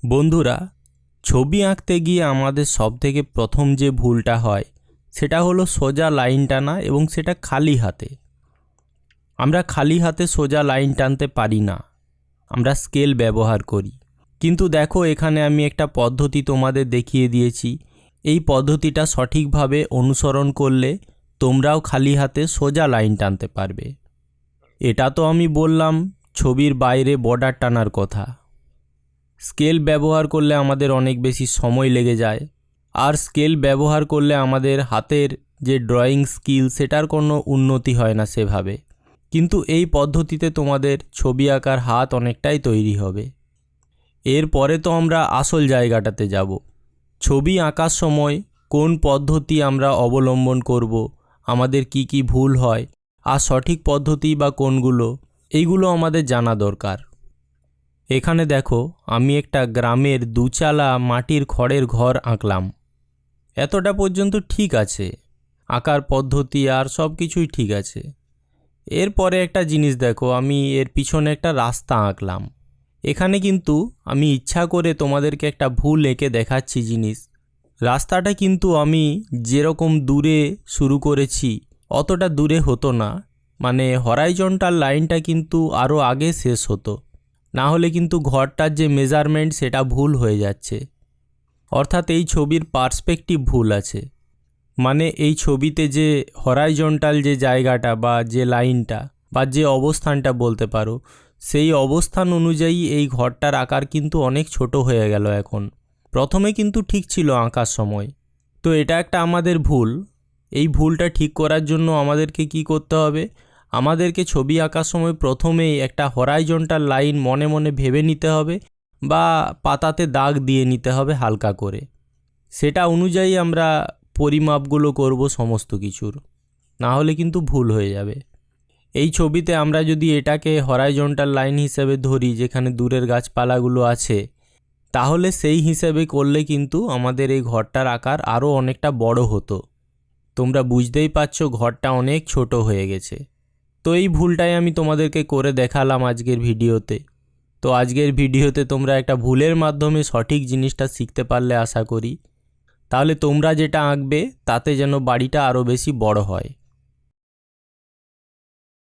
বন্ধুরা, ছবি আঁকতে গিয়ে আমাদের সবথেকে প্রথম যে ভুলটা হয় সেটা হলো সোজা লাইন টানা, এবং সেটা খালি হাতে। আমরা খালি হাতে সোজা লাইন টানতে পারি না, আমরা স্কেল ব্যবহার করি। কিন্তু দেখো, এখানে আমি একটা পদ্ধতি তোমাদের দেখিয়ে দিয়েছি। এই পদ্ধতিটা সঠিকভাবে অনুসরণ করলে তোমরাও খালি হাতে সোজা লাইন টানতে পারবে। এটা তো আমি বললাম ছবির বাইরে বর্ডার টানার কথা। স্কেল ব্যবহার করলে আমাদের অনেক বেশি সময় লেগে যায়, আর স্কেল ব্যবহার করলে আমাদের হাতের যে ড্রয়িং স্কিল সেটার কোনো উন্নতি হয় না সেভাবে। কিন্তু এই পদ্ধতিতে তোমাদের ছবি আঁকার হাত অনেকটাই তৈরি হবে। এরপরে তো আমরা আসল জায়গাটাতে যাব। ছবি আঁকার সময় কোন পদ্ধতি আমরা অবলম্বন করব, আমাদের কি কি ভুল হয়, আর সঠিক পদ্ধতি বা কোনগুলো, এইগুলো আমাদের জানা দরকার। এখানে দেখো, আমি একটা গ্রামের দুচালা মাটির খড়ের ঘর আঁকলাম। এতটা পর্যন্ত ঠিক আছে, আঁকার পদ্ধতি আর সব কিছুই ঠিক আছে। এরপরে একটা জিনিস দেখো, আমি এর পিছনে একটা রাস্তা আঁকলাম। এখানে কিন্তু আমি ইচ্ছা করে তোমাদেরকে একটা ভুল এঁকে দেখাচ্ছি জিনিস। রাস্তাটা কিন্তু আমি যেরকম দূরে শুরু করেছি অতটা দূরে হতো না, মানে হরাইজন্টাল লাইনটা কিন্তু আরও আগে শেষ হতো। না হলে কিন্তু ঘরটার যে মেজারমেন্ট সেটা ভুল হয়ে যাচ্ছে। অর্থাৎ এই ছবির পার্সপেক্টিভ ভুল আছে। মানে এই ছবিতে যে হরাইজন্টাল যে জায়গাটা বা যে লাইনটা বা যে অবস্থানটা বলতে পারো, সেই অবস্থান অনুযায়ী এই ঘরটার আকার কিন্তু অনেক ছোট হয়ে গেল এখন। প্রথমে কিন্তু ঠিক ছিল আঁকার সময়। তো এটা একটা আমাদের ভুল। এই ভুলটা ঠিক করার জন্য আমাদেরকে কি করতে হবে? আমাদেরকে ছবি আঁকার সময় প্রথমেই একটা হরাইজন্টাল লাইন মনে মনে ভেবে নিতে হবে, বা পাতাতে দাগ দিয়ে নিতে হবে হালকা করে। সেটা অনুযায়ী আমরা পরিমাপগুলো করব সমস্ত কিছুর, না হলে কিন্তু ভুল হয়ে যাবে। এই ছবিতে আমরা যদি এটাকে হরাইজন্টাল লাইন হিসেবে ধরি, যেখানে দূরের গাছপালাগুলো আছে, তাহলে সেই হিসেবে করলে কিন্তু আমাদের এই ঘরটার আকার আরও অনেকটা বড় হতো। তোমরা বুঝতেই পারছো ঘরটা অনেক ছোট হয়ে গেছে। তো এই ভুলটাই আমি তোমাদেরকে করে দেখালাম আজকের ভিডিওতে। তো আজকের ভিডিওতে তোমরা একটা ভুলের মাধ্যমে সঠিক জিনিসটা শিখতে পারলে আশা করি। তাহলে তোমরা যেটা আঁকবে তাতে যেন বাড়িটা আরও বেশি বড় হয়।